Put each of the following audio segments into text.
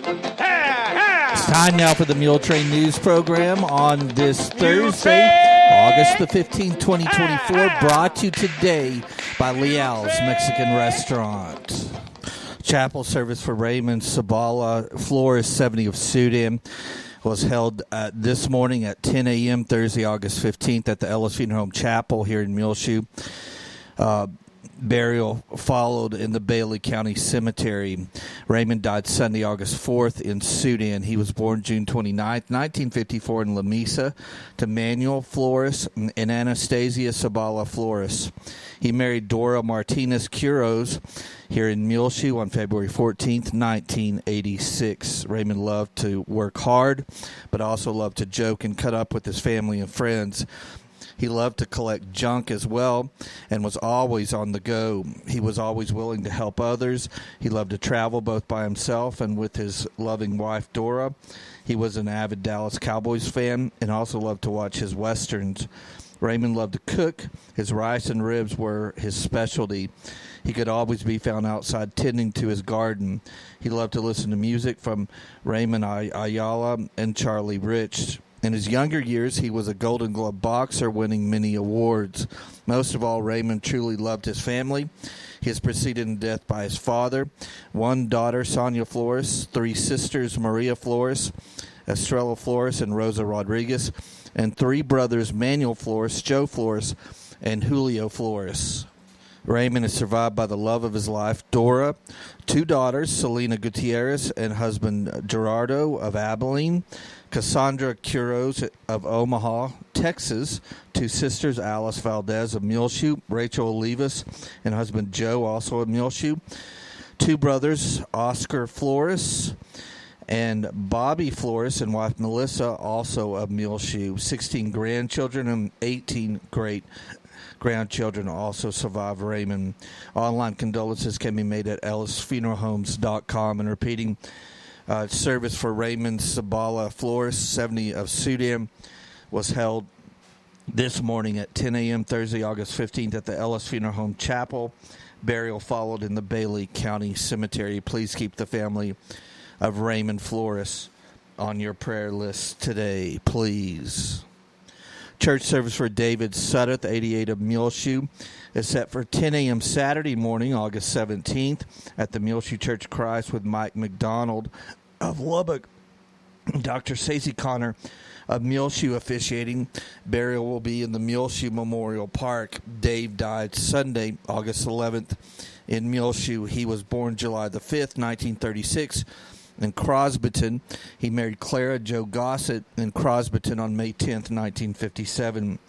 It's time now for the Muletrain News Program on this Thursday, August the 15th, 2024, brought to you today by Leal's Mexican Restaurant. Chapel service for Raymond Sabala Flores, 70 of Sudan, was held this morning at 10 a.m. Thursday, August 15th at the Ellis Funeral Home Chapel here in Muleshoe. Burial followed in the Bailey County Cemetery. Raymond died Sunday, August 4th in Sudan. He was born June 29th, 1954 in La Mesa to Manuel Flores and Anastasia Sabala Flores. He married Dora Martinez Quiroz here in Muleshoe on February 14th, 1986. Raymond loved to work hard, but also loved to joke and cut up with his family and friends. He loved to collect junk as well and was always on the go. He was always willing to help others. He loved to travel both by himself and with his loving wife, Dora. He was an avid Dallas Cowboys fan and also loved to watch his Westerns. Raymond loved to cook. His rice and ribs were his specialty. He could always be found outside tending to his garden. He loved to listen to music from Raymond Ayala and Charlie Rich. In his younger years, he was a Golden Glove boxer, winning many awards. Most of all, Raymond truly loved his family. He is preceded in death by his father, one daughter, Sonia Flores, three sisters, Maria Flores, Estrella Flores, and Rosa Rodriguez, and three brothers, Manuel Flores, Joe Flores, and Julio Flores. Raymond is survived by the love of his life, Dora, two daughters, Selena Gutierrez and husband Gerardo of Abilene, Cassandra Quiroz of Omaha, Texas, two sisters, Alice Valdez of Muleshoe, Rachel Olivas and husband Joe, also of Muleshoe, two brothers, Oscar Flores and Bobby Flores and wife Melissa, also of Muleshoe, 16 grandchildren and 18 great-grandchildren also survive Raymond. Online condolences can be made at ellisfuneralhomes.com. And repeating, service for Raymond Sabala Flores, 70 of Sudan, was held this morning at 10 a.m. Thursday, August 15th at the Ellis Funeral Home Chapel. Burial followed in the Bailey County Cemetery. Please keep the family of Raymond Flores on your prayer list today, please. Church service for David Sudduth, 88 of Muleshoe, is set for 10 a.m. Saturday morning, August 17th, at the Muleshoe Church of Christ with Mike McDonald of Lubbock. Dr. Stacey Connor of Muleshoe officiating. Burial will be in the Muleshoe Memorial Park. Dave died Sunday, August 11th, in Muleshoe. He was born July the 5th, 1936. In Crosbyton. He married Clara Jo Gossett in Crosbyton on May 10th, 1957.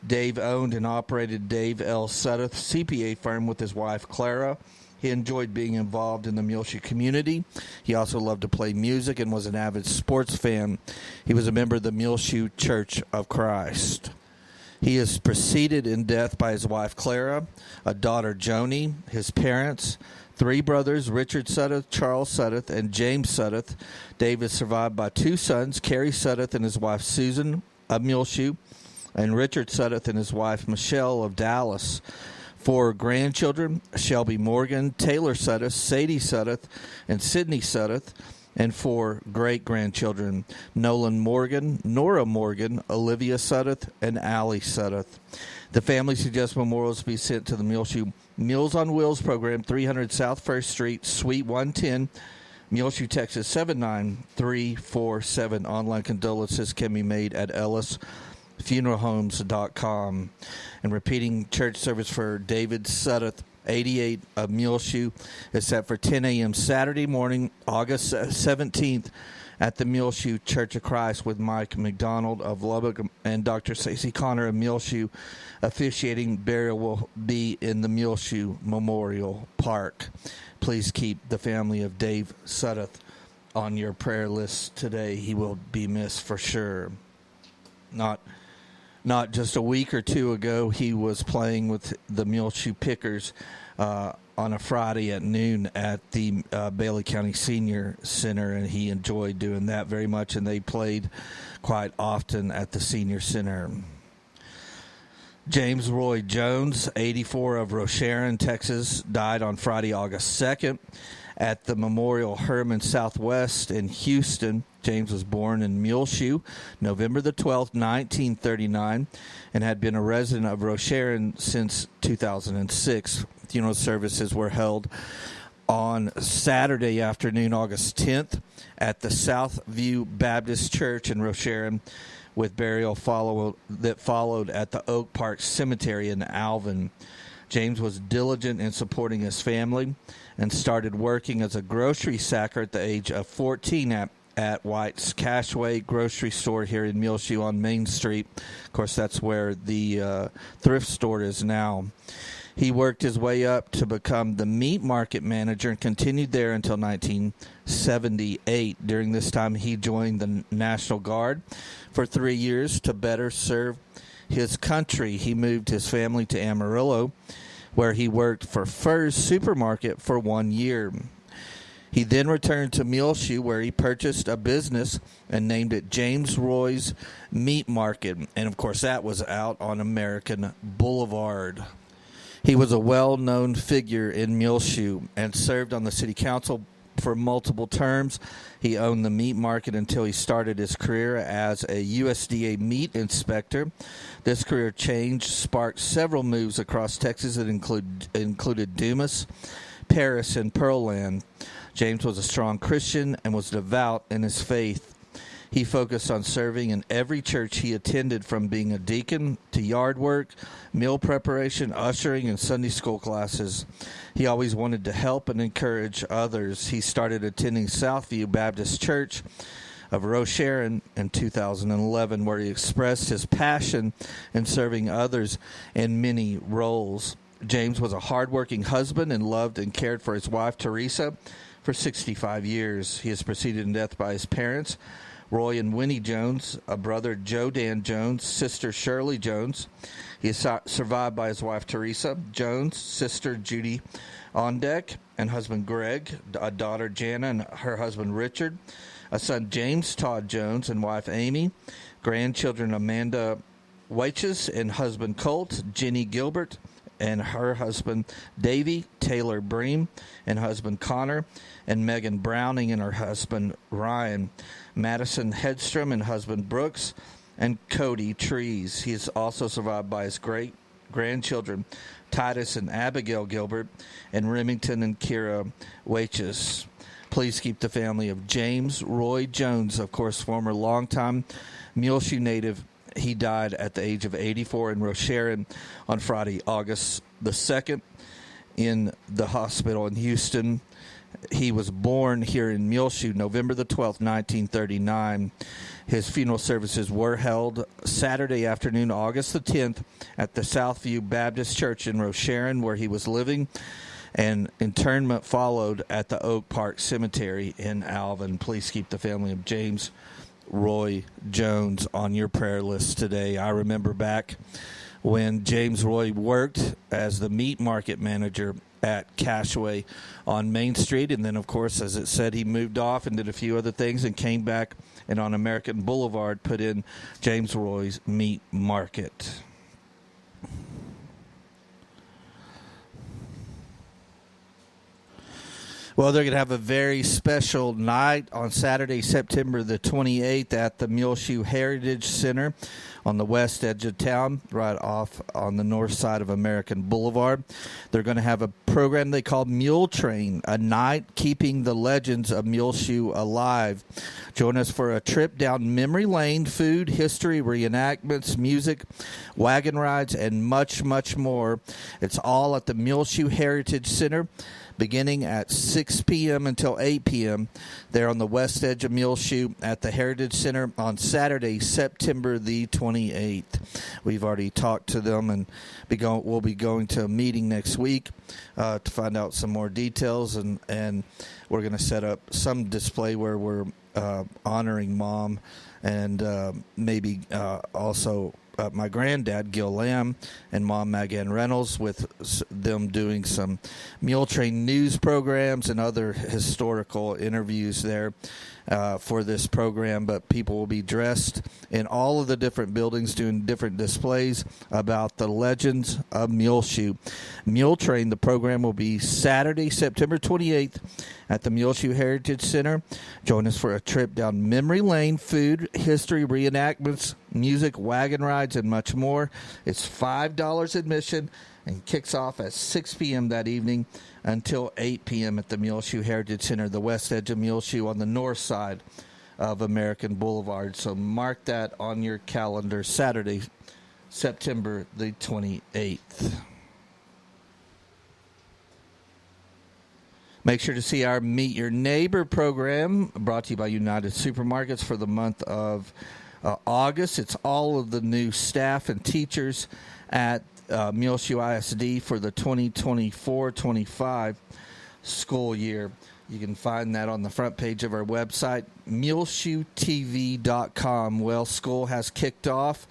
Dave owned and operated Dave L. Sudduth CPA firm with his wife Clara. He enjoyed being involved in the Muleshoe community. He also loved to play music and was an avid sports fan. He was a member of the Muleshoe Church of Christ. He is preceded in death by his wife Clara, a daughter Joni, his parents, three brothers, Richard Sudduth, Charles Sudduth, and James Sudduth. Dave is survived by two sons, Carrie Sudduth and his wife Susan of Muleshoe, and Richard Sudduth and his wife Michelle of Dallas. Four grandchildren, Shelby Morgan, Taylor Sudduth, Sadie Sudduth, and Sydney Sudduth, and four great-grandchildren, Nolan Morgan, Nora Morgan, Olivia Sudduth, and Allie Sudduth. The family suggests memorials be sent to the Muleshoe Meals on Wheels program, 300 South 1st Street, Suite 110, Muleshoe, Texas, 79347. Online condolences can be made at ellisfuneralhomes.com. And repeating, church service for David Sudduth, 88 of Muleshoe, is set for 10 a.m. Saturday morning, August 17th, at the Muleshoe Church of Christ with Mike McDonald of Lubbock and Dr. Stacey Connor of Muleshoe. Officiating. Burial will be in the Muleshoe Memorial Park. Please keep the family of Dave Sudduth on your prayer list today. He will be missed for sure. Not just a week or two ago, he was playing with the Muleshoe Pickers on a Friday at noon at the Bailey County Senior Center, and he enjoyed doing that very much, and they played quite often at the Senior Center. James Roy Jones, 84 of Rocheron, Texas, died on Friday, August 2nd at the Memorial Herman Southwest in Houston. James was born in Muleshoe, November the 12th, 1939, and had been a resident of Rocheron since 2006. Funeral services were held on Saturday afternoon, August 10th, at the Southview Baptist Church in Rocheron, with burial that followed at the Oak Park Cemetery in Alvin. James was diligent in supporting his family and started working as a grocery sacker at the age of 14 at White's Cashway grocery store here in Muleshoe on Main Street. Of course, that's where the thrift store is now. He worked his way up to become the meat market manager and continued there until 1978. During this time, he joined the National Guard for 3 years to better serve his country. He moved his family to Amarillo, where he worked for Furr's Supermarket for 1 year. He then returned to Muleshoe, where he purchased a business and named it James Roy's Meat Market. And, of course, that was out on American Boulevard. He was a well-known figure in Muleshoe and served on the city council for multiple terms. He owned the meat market until he started his career as a USDA meat inspector. This career change sparked several moves across Texas that included Dumas, Paris, and Pearland. James was a strong Christian and was devout in his faith. He focused on serving in every church he attended, from being a deacon to yard work, meal preparation, ushering, and Sunday school classes. He always wanted to help and encourage others. He started attending Southview Baptist Church of Rocheron in 2011, where he expressed his passion in serving others in many roles. James was a hardworking husband and loved and cared for his wife, Teresa, for 65 years. He is preceded in death by his parents, Roy and Winnie Jones, a brother, Joe Dan Jones, sister Shirley Jones. He is survived by his wife, Teresa Jones, sister Judy Ondeck, and husband Greg, a daughter, Jana, and her husband, Richard, a son, James Todd Jones, and wife, Amy, grandchildren, Amanda Weiches and husband, Colt, Jenny Gilbert, and her husband, Davy Taylor Bream, and husband, Connor, and Megan Browning and her husband, Ryan, Madison Hedstrom and husband, Brooks, and Cody Trees. He is also survived by his great-grandchildren, Titus and Abigail Gilbert, and Remington and Kira Weiches. Please keep the family of James Roy Jones, of course, former longtime Muleshoe native. He died at the age of 84 in Rocheron on Friday, August the 2nd, in the hospital in Houston. He was born here in Muleshoe, November the 12th, 1939. His funeral services were held Saturday afternoon, August the 10th, at the Southview Baptist Church in Rocheron, where he was living, and interment followed at the Oak Park Cemetery in Alvin. Please keep the family of James Roy Jones on your prayer list today. I remember back when James Roy worked as the meat market manager at Cashway on Main Street. And then, of course, as it said, he moved off and did a few other things and came back and on American Boulevard put in James Roy's Meat Market. Well, they're going to have a very special night on Saturday, September the 28th at the Muleshoe Heritage Center on the west edge of town, right off on the north side of American Boulevard. They're going to have a program they call Muletrain, a night keeping the legends of Muleshoe alive. Join us for a trip down memory lane, food, history, reenactments, music, wagon rides, and much, much more. It's all at the Muleshoe Heritage Center, beginning at 6 p.m. until 8 p.m. There on the west edge of Muleshoe at the Heritage Center on Saturday, September the 28th. We've already talked to them, and we'll be going to a meeting next week to find out some more details, and we're going to set up some display where we're honoring Mom, and maybe also my granddad, Gil Lamb, and Mom, Megan Reynolds, with them doing some Muletrain news programs and other historical interviews there for this program. But people will be dressed in all of the different buildings doing different displays about the legends of Muleshoe. Muletrain, the program will be Saturday, September 28th at the Muleshoe Heritage Center. Join us for a trip down memory lane, food, history, reenactments, music, wagon rides, and much more. It's $5 admission and kicks off at 6 p.m. that evening until 8 p.m. at the Muleshoe Heritage Center, the west edge of Muleshoe on the north side of American Boulevard. So mark that on your calendar, Saturday, September the 28th. Make sure to see our Meet Your Neighbor program, brought to you by United Supermarkets for the month of August. It's all of the new staff and teachers at Muleshoe ISD for the 2024-25 school year. You can find that on the front page of our website, muleshoetv.com. Well, school has kicked off.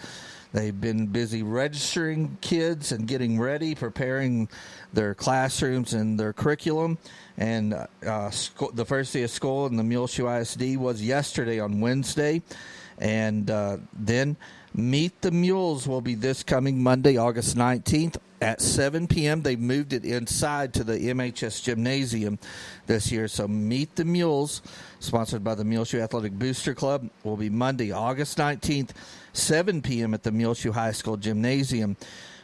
They've been busy registering kids and getting ready, preparing their classrooms and their curriculum. And the first day of school in the Muleshoe ISD was yesterday on Wednesday. And then Meet the Mules will be this coming Monday, August 19th at 7 p.m. They've moved it inside to the MHS Gymnasium this year. So Meet the Mules, sponsored by the Muleshoe Athletic Booster Club, will be Monday, August 19th, 7 p.m. at the Muleshoe High School Gymnasium.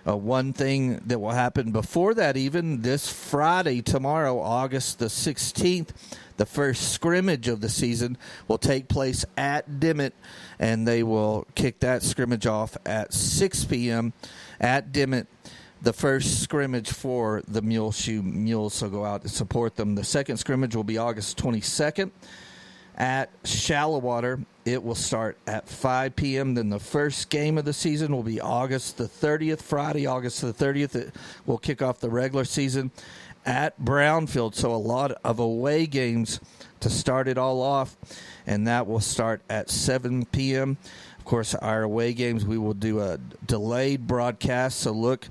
One thing that will happen before that, even this Friday, tomorrow, August the 16th, the first scrimmage of the season will take place at Dimmitt, and they will kick that scrimmage off at 6 p.m. at Dimmitt. The first scrimmage for the Muleshoe Mules, so go out and support them. The second scrimmage will be August 22nd at Shallowater. It will start at 5 p.m. Then the first game of the season will be August the 30th, Friday, August the 30th. It will kick off the regular season at Brownfield. So a lot of away games to start it all off, and that will start at 7 p.m. Of course, our away games, we will do a delayed broadcast, so look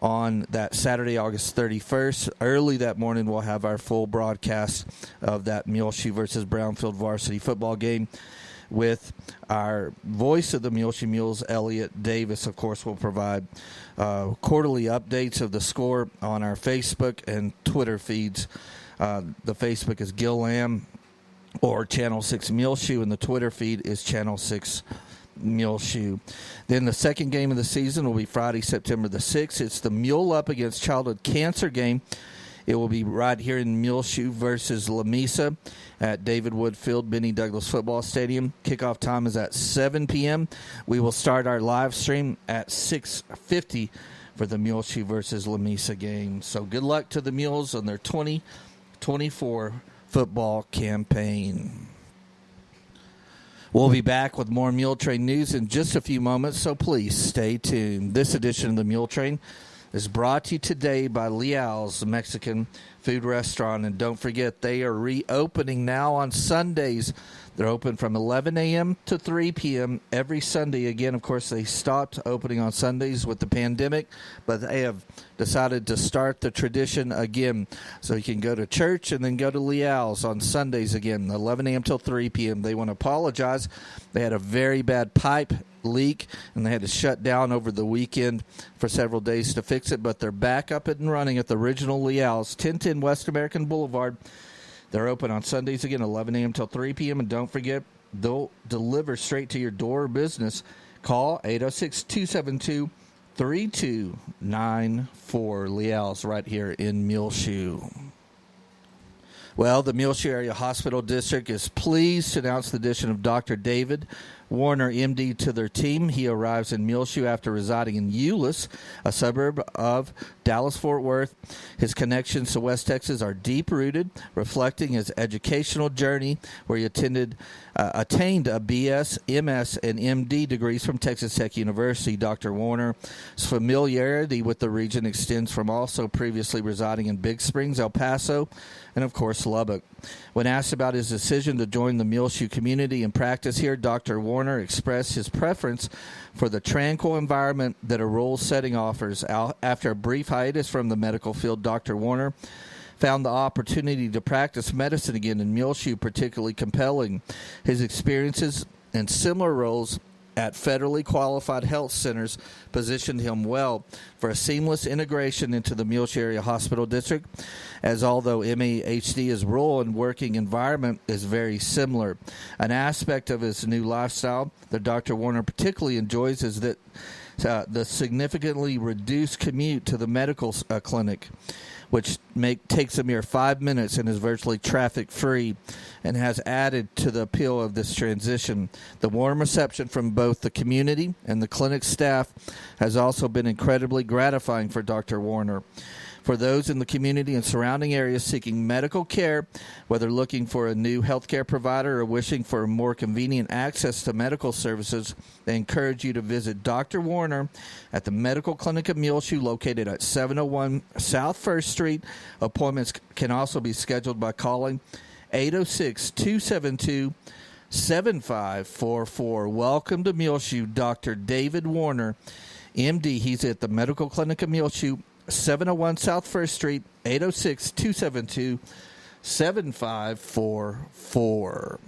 on that Saturday, August 31st. Early that morning, we'll have our full broadcast of that Muleshoe versus Brownfield varsity football game with our voice of the Muleshoe Mules, Elliot Davis. Of course, will provide quarterly updates of the score on our Facebook and Twitter feeds. The Facebook is Gil Lamb or Channel 6 Muleshoe, and the Twitter feed is Channel 6 Muleshoe. Then the second game of the season will be Friday, September the 6th. It's the Mule Up Against Childhood Cancer game. It will be right here in Muleshoe versus Lamesa at David Wood Field, Benny Douglas Football Stadium. Kickoff time is at 7 p.m. We will start our live stream at 6:50 for the Muleshoe versus Lamesa game. So good luck to the Mules on their 2024 football campaign. We'll be back with more Muletrain news in just a few moments, so please stay tuned. This edition of the Muletrain is brought to you today by Leal's Mexican Food Restaurant. And don't forget, they are reopening now on Sundays. They're open from 11 a.m. to 3 p.m. every Sunday. Again, of course, they stopped opening on Sundays with the pandemic, but they have decided to start the tradition again. So you can go to church and then go to Leal's on Sundays again, 11 a.m. till 3 p.m. They want to apologize. They had a very bad pipe leak, and they had to shut down over the weekend for several days to fix it, but they're back up and running at the original Leal's, 1010 West American Boulevard. They're open on Sundays again, 11 a.m. till 3 p.m. And don't forget, they'll deliver straight to your door or business. Call 806-272-3294. Leal's right here in Muleshoe. Well, the Muleshoe Area Hospital District is pleased to announce the addition of Dr. David Warner, MD, to their team. He arrives in Muleshoe after residing in Euless, a suburb of Dallas-Fort Worth. His connections to West Texas are deep-rooted, reflecting his educational journey, where he attained a BS, MS, and MD degrees from Texas Tech University. Dr. Warner's familiarity with the region extends from also previously residing in Big Springs, El Paso, and, of course, Lubbock. When asked about his decision to join the Muleshoe community and practice here, Dr. Warner Warner expressed his preference for the tranquil environment that a rural setting offers. After a brief hiatus from the medical field, Dr. Warner found the opportunity to practice medicine again in Muleshoe particularly compelling. His experiences in similar roles at federally qualified health centers positioned him well for a seamless integration into the Muleshoe Area Hospital District, as although MAHD's role and working environment is very similar. An aspect of his new lifestyle that Dr. Warner particularly enjoys is that the significantly reduced commute to the medical clinic, which takes a mere 5 minutes and is virtually traffic-free, and has added to the appeal of this transition. The warm reception from both the community and the clinic staff has also been incredibly gratifying for Dr. Warner. For those in the community and surrounding areas seeking medical care, whether looking for a new healthcare provider or wishing for more convenient access to medical services, they encourage you to visit Dr. Warner at the Medical Clinic of Muleshoe, located at 701 South 1st Street. Appointments can also be scheduled by calling 806-272-7544. Welcome to Muleshoe, Dr. David Warner, MD. He's at the Medical Clinic of Muleshoe, 701 South 1st Street, 806-272-7544.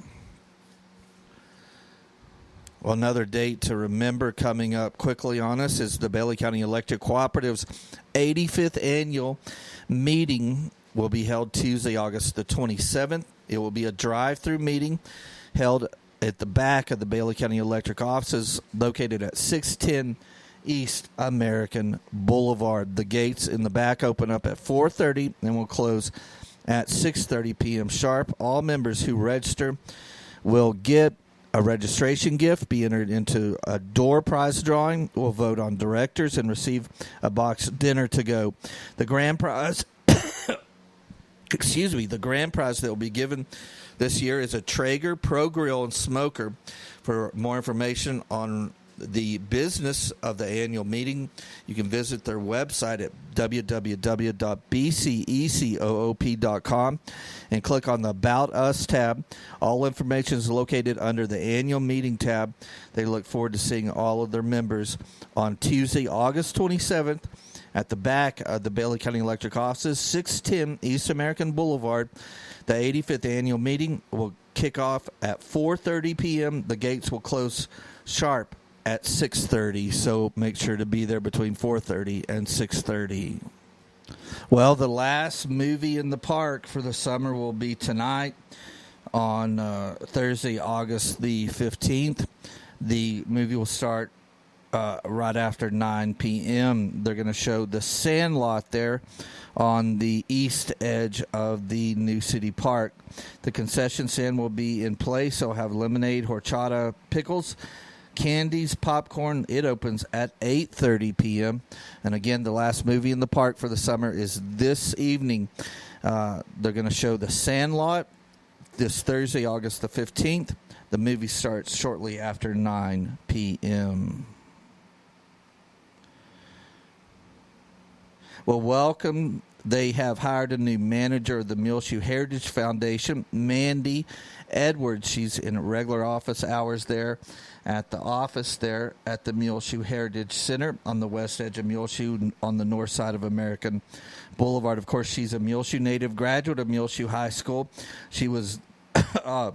Well, another date to remember coming up quickly on us is the Bailey County Electric Cooperative's 85th annual meeting will be held Tuesday, August the 27th. It will be a drive-through meeting held at the back of the Bailey County Electric offices located at 610 East American Boulevard. The gates in the back open up at 4:30 and will close at 6:30 p.m. sharp. All members who register will get a registration gift, be entered into a door prize drawing, will vote on directors, and receive a box dinner to go. The grand prize, the grand prize that will be given this year is a Traeger Pro Grill and Smoker. For more information on the business of the annual meeting, you can visit their website at www.bcecoop.com and click on the About Us tab. All information is located under the annual meeting tab. They look forward to seeing all of their members on Tuesday, August 27th at the back of the Bailey County Electric offices, 610 East American Boulevard. The 85th annual meeting will kick off at 4:30 p.m. The gates will close sharp at 6:30, so make sure to be there between 4:30 and 6:30. Well, the last movie in the park for the summer will be tonight on Thursday, August the 15th. The movie will start right after 9 p.m. They're going to show The Sandlot there on the east edge of the New City Park. The concession stand will be in place. They'll have lemonade, horchata, pickles, candies, popcorn. It opens at 8:30 p.m. And again, the last movie in the park for the summer is this evening. They're going to show The Sandlot this Thursday, August the 15th. The movie starts shortly after 9 p.m. Well, welcome. They have hired a new manager of the Muleshoe Heritage Foundation, Mandy Edwards. She's in regular office hours there at the office there at the Muleshoe Heritage Center on the west edge of Muleshoe on the north side of American Boulevard. Of course, she's a Muleshoe native, graduate of Muleshoe High School. She was a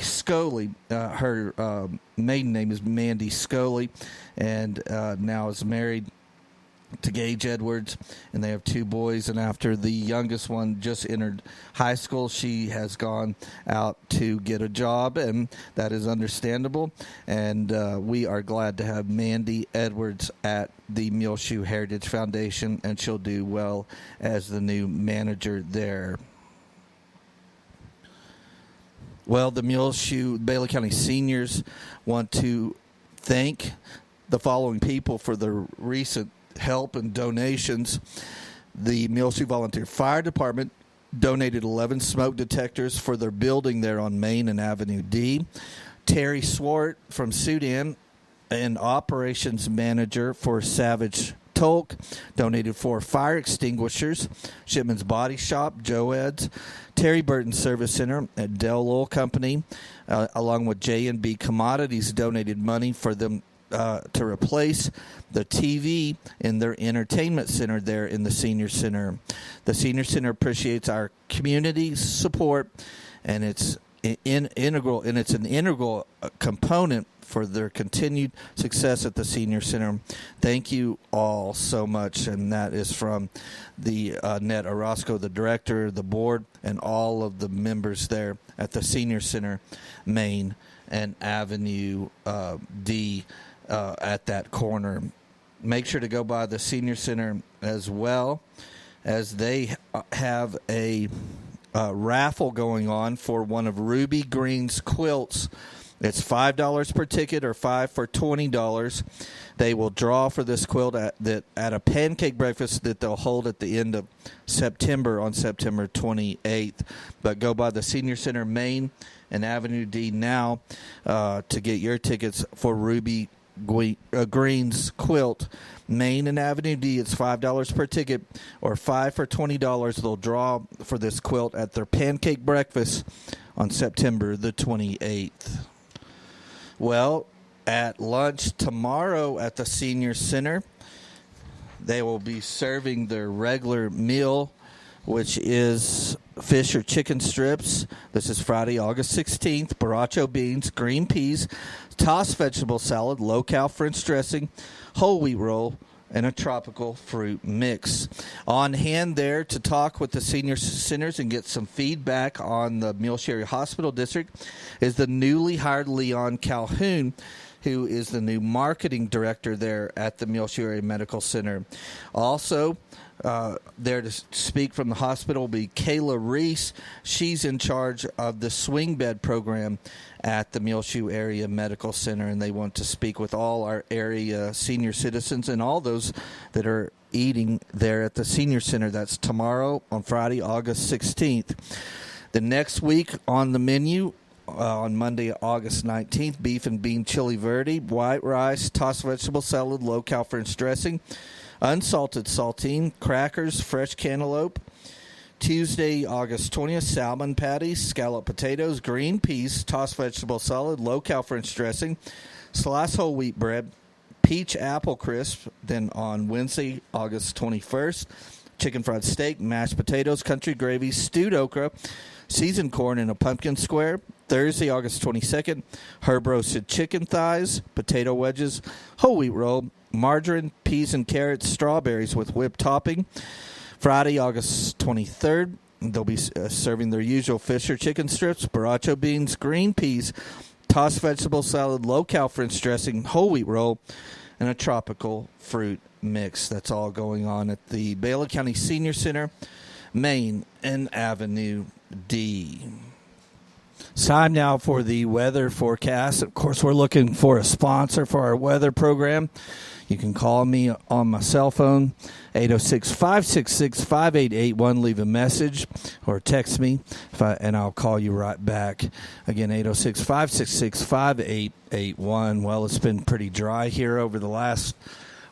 Scully. Her maiden name is Mandy Scully, and now is married to Gage Edwards, and they have two boys. And after the youngest one just entered high school, she has gone out to get a job, and that is understandable. And we are glad to have Mandy Edwards at the Muleshoe Heritage Foundation, and she'll do well as the new manager there. Well, the Bailey County seniors want to thank the following people for their recent help and donations. The Muleshoe Volunteer Fire Department donated 11 smoke detectors for their building there on Main and Avenue D. Terry Swart from Sudan, an operations manager for Savage Tolk donated 4 fire extinguishers. Shipman's Body Shop, Joe Ed's, Terry Burton Service Center, and Dell Oil Company, along with J&B Commodities, donated money for them to replace the TV in their entertainment center there in the Senior Center. The Senior Center appreciates our community's support, and it's integral component for their continued success at the Senior Center. Thank you all so much. And that is from the Ned Orozco, the director, the board, and all of the members there at the Senior Center, Main and Avenue D at that corner. Make sure to go by the Senior Center as well, as they have a raffle going on for one of Ruby Green's quilts. It's $5 per ticket or $5 for $20. They will draw for this quilt at a pancake breakfast that they'll hold at the end of September on September 28th. But go by the Senior Center Main and Avenue D now to get your tickets for Ruby Green's quilt. Main and Avenue D, it's $5 per ticket or $5 for $20. They'll draw for this quilt at their pancake breakfast on September the 28th. Well, at lunch tomorrow at the Senior Center, they will be serving their regular meal, which is fish or chicken strips. This is Friday, August 16th. Borracho beans, green peas, tossed vegetable salad, low-cal French dressing, whole wheat roll, and a tropical fruit mix. On hand there to talk with the senior centers and get some feedback on the Muleshoe Area Hospital District is the newly hired Leon Calhoun, who is the new marketing director there at the Muleshoe Area Medical Center. Also, there to speak from the hospital will be Kayla Reese. She's in charge of the swing bed program at the Muleshoe Area Medical Center, and they want to speak with all our area senior citizens and all those that are eating there at the Senior Center. That's tomorrow on Friday, August 16th. The next week on the menu, on Monday, August 19th, beef and bean chili verde, white rice, tossed vegetable salad, low-cal French dressing, unsalted saltine, crackers, fresh cantaloupe. Tuesday, August 20th, salmon patties, scalloped potatoes, green peas, tossed vegetable salad, low-cal French dressing, sliced whole wheat bread, peach apple crisp. Then on Wednesday, August 21st, chicken fried steak, mashed potatoes, country gravy, stewed okra, seasoned corn in a pumpkin square. Thursday, August 22nd, herb roasted chicken thighs, potato wedges, whole wheat roll, margarine, peas and carrots, strawberries with whipped topping. Friday, August 23rd, they'll be serving their usual fish or chicken strips, borracho beans, green peas, tossed vegetable salad, low-cal French dressing, whole wheat roll, and a tropical fruit mix. That's all going on at the Bailey County Senior Center, Main and Avenue D. It's time now for the weather forecast. Of course, we're looking for a sponsor for our weather program. You can call me on my cell phone, 806-566-5881. Leave a message or text me, and I'll call you right back. Again, 806-566-5881. Well, it's been pretty dry here over the last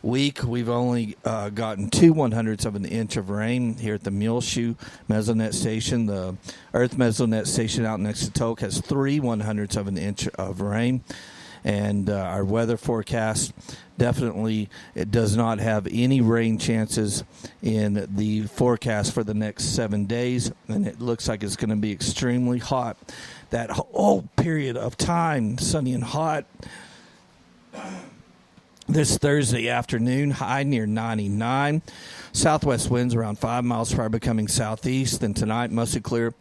week. We've only gotten 2/100ths of an inch of rain here at the Muleshoe Mesonet Station. The Earth Mesonet Station out next to Tok has 3/100ths of an inch of rain. And our weather forecast definitely, it does not have any rain chances in the forecast for the next 7 days. And it looks like it's going to be extremely hot that whole period of time, sunny and hot. This Thursday afternoon, high near 99. Southwest winds around 5 miles per hour becoming southeast. Then tonight, mostly clear,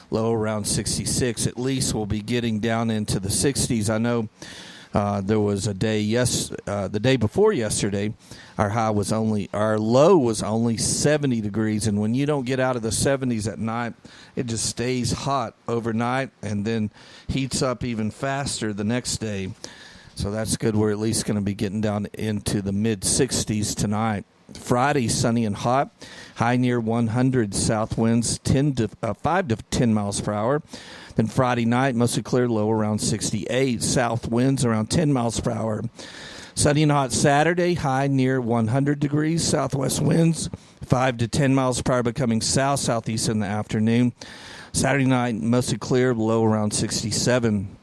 low around 66. At least we'll be getting down into the 60s. I know there was a day, the day before yesterday, our low was only 70 degrees. And when you don't get out of the 70s at night, it just stays hot overnight and then heats up even faster the next day. So that's good. We're at least going to be getting down into the mid-60s tonight. Friday, sunny and hot. High near 100. South winds 5 to 10 miles per hour. Then Friday night, mostly clear, low around 68. South winds around 10 miles per hour. Sunny and hot Saturday, high near 100 degrees. Southwest winds 5 to 10 miles per hour, becoming south-southeast in the afternoon. Saturday night, mostly clear, low around 67.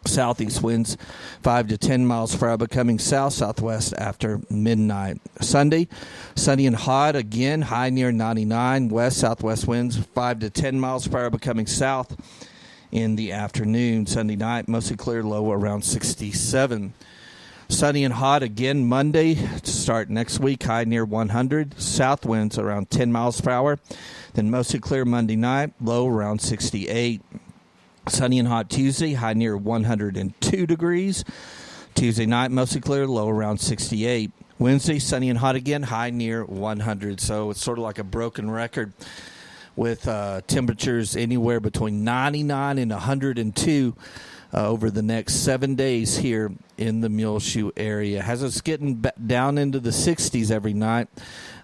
Southeast winds 5 to 10 miles per hour, becoming south-southwest after midnight. Sunday, sunny and hot again, high near 99. West-southwest winds 5 to 10 miles per hour, becoming south in the afternoon. Sunday night, mostly clear, low around 67. Sunny and hot again Monday to start next week, high near 100. South winds around 10 miles per hour. Then mostly clear Monday night, low around 68. Sunny and hot Tuesday, high near 102 degrees. Tuesday night, mostly clear, low around 68. Wednesday, sunny and hot again, high near 100. So it's sort of like a broken record with temperatures anywhere between 99 and 102 over the next 7 days here in the Muleshoe area. Has us getting down into the 60s every night,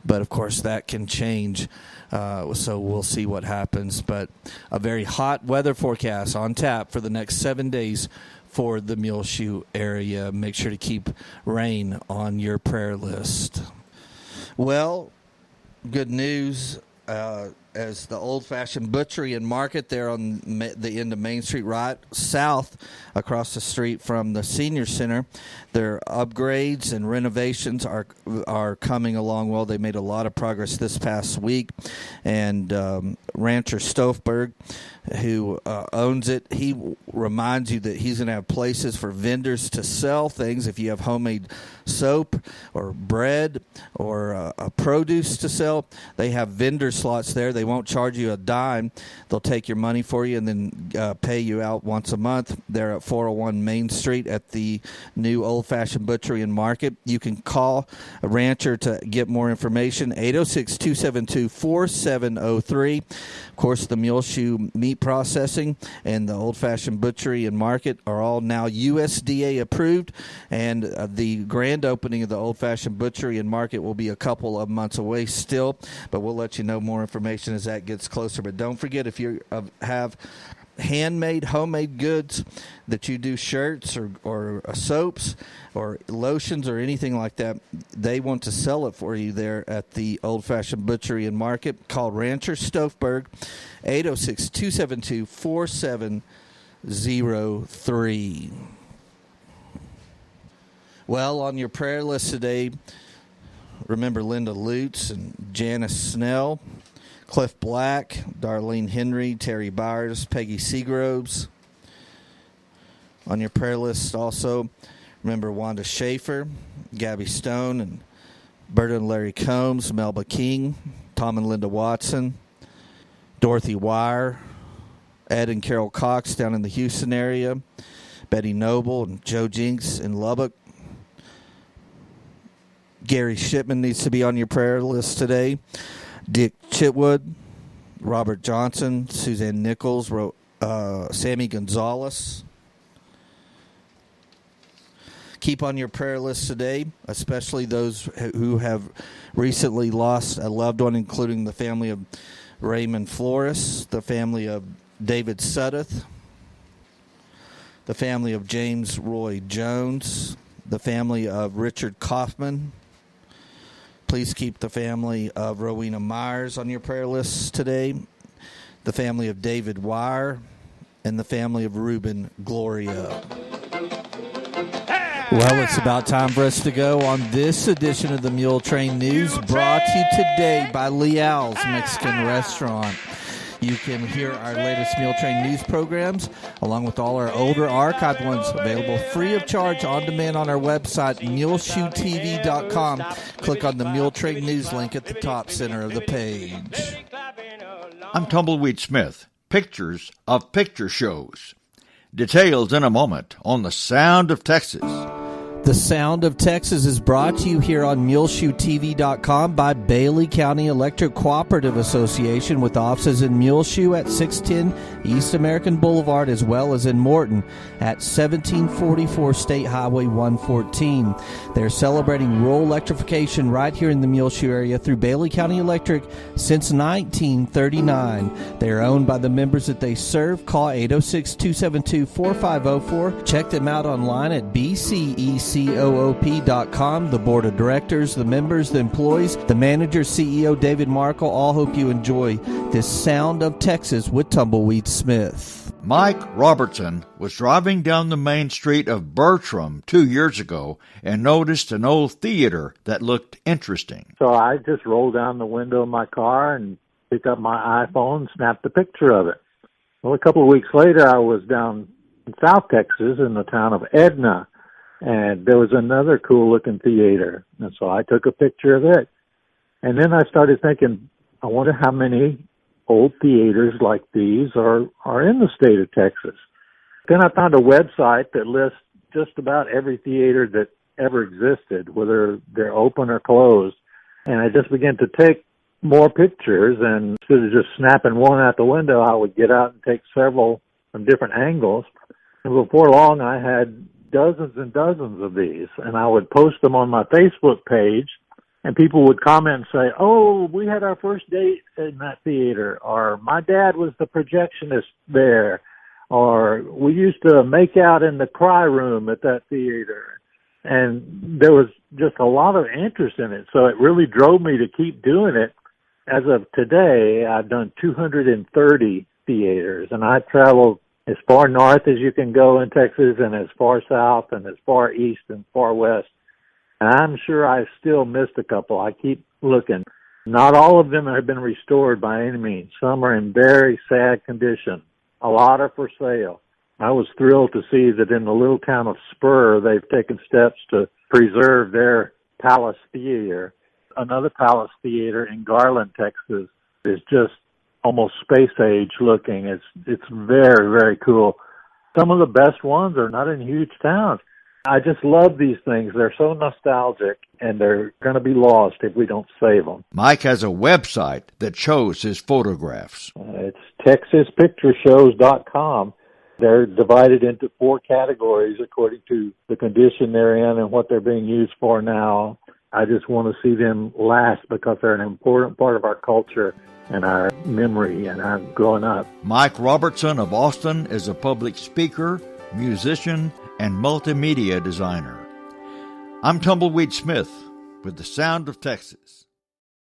but of course that can change. So we'll see what happens. But a very hot weather forecast on tap for the next 7 days for the Muleshoe area. Make sure to keep rain on your prayer list. Well, good news. As the old-fashioned butchery and market there on the end of Main Street, right south across the street from the senior center, their upgrades and renovations are coming along well. They made a lot of progress this past week, and Rancher Stofberg, who owns it, he reminds you that he's going to have places for vendors to sell things. If you have homemade soap or bread or produce to sell, they have vendor slots there. They won't charge you a dime. They'll take your money for you and then pay you out once a month. They're at 401 Main Street at the new old-fashioned butchery and market. You can call a Rancher to get more information, 806-272-4703. Of course, the Muleshoe meat processing and the old-fashioned butchery and market are all now USDA approved, and the grand opening of the old-fashioned butchery and market will be a couple of months away still, but we'll let you know more information as that gets closer. But don't forget, if you have handmade, homemade goods that you do shirts or soaps or lotions or anything like that, they want to sell it for you there at the old-fashioned butchery and market. Call Rancher Stofberg, 806-272-4703. Well, on your prayer list today, remember Linda Lutz and Janice Snell, Cliff Black, Darlene Henry, Terry Byers, Peggy Seagroves. On your prayer list also, remember Wanda Schaefer, Gabby Stone, and Berta and Larry Combs, Melba King, Tom and Linda Watson, Dorothy Wire, Ed and Carol Cox down in the Houston area, Betty Noble and Joe Jinks in Lubbock. Gary Shipman needs to be on your prayer list today. Dick Chitwood, Robert Johnson, Suzanne Nichols, Sammy Gonzalez. Keep on your prayer list today, especially those who have recently lost a loved one, including the family of Raymond Flores, the family of David Suddeth, the family of James Roy Jones, the family of Richard Kaufman. Please keep the family of Rowena Myers on your prayer list today, the family of David Wire, and the family of Reuben Gloria. Well, it's about time for us to go on this edition of the Muletrain News, brought to you today by Leal's Mexican Restaurant. You can hear our latest Muletrain News programs, along with all our older archived ones, available free of charge on demand on our website, muleshoetv.com. Click on the Muletrain News link at the top center of the page. I'm Tumbleweed Smith. Pictures of picture shows. Details in a moment on The Sound of Texas. The Sound of Texas is brought to you here on MuleshoeTV.com by Bailey County Electric Cooperative Association, with offices in Muleshoe at 610 East American Boulevard, as well as in Morton at 1744 State Highway 114. They're celebrating rural electrification right here in the Muleshoe area through Bailey County Electric since 1939. They are owned by the members that they serve. Call 806-272-4504. Check them out online at bcec.com. TexasCoop.com. The board of directors, the members, the employees, the manager, CEO David Markle, all hope you enjoy this Sound of Texas with Tumbleweed Smith. Mike Robertson was driving down the main street of Bertram 2 years ago and noticed an old theater that looked interesting. So I just rolled down the window of my car and picked up my iPhone and snapped a picture of it. Well, a couple of weeks later, I was down in South Texas in the town of Edna, and there was another cool-looking theater, and so I took a picture of it. And then I started thinking, I wonder how many old theaters like these are in the state of Texas. Then I found a website that lists just about every theater that ever existed, whether they're open or closed, and I just began to take more pictures, and instead of just snapping one out the window, I would get out and take several from different angles. And before long, I had dozens and dozens of these, and I would post them on my Facebook page, and people would comment and say, oh, we had our first date in that theater, or my dad was the projectionist there, or we used to make out in the cry room at that theater. And there was just a lot of interest in it, so it really drove me to keep doing it. As of today, I've done 230 theaters, and I traveled as far north as you can go in Texas and as far south and as far east and far west. And I'm sure I still missed a couple. I keep looking. Not all of them have been restored by any means. Some are in very sad condition. A lot are for sale. I was thrilled to see that in the little town of Spur, they've taken steps to preserve their Palace Theater. Another Palace Theater in Garland, Texas, is just almost space age looking. It's very, very cool. Some of the best ones are not in huge towns. I just love these things. They're so nostalgic, and they're going to be lost if we don't save them. Mike has a website that shows his photographs. It's TexasPictureShows.com. They're divided into 4 categories according to the condition they're in and what they're being used for now. I just want to see them last because they're an important part of our culture and our memory and our growing up. Mike Robertson of Austin is a public speaker, musician, and multimedia designer. I'm Tumbleweed Smith with the Sound of Texas.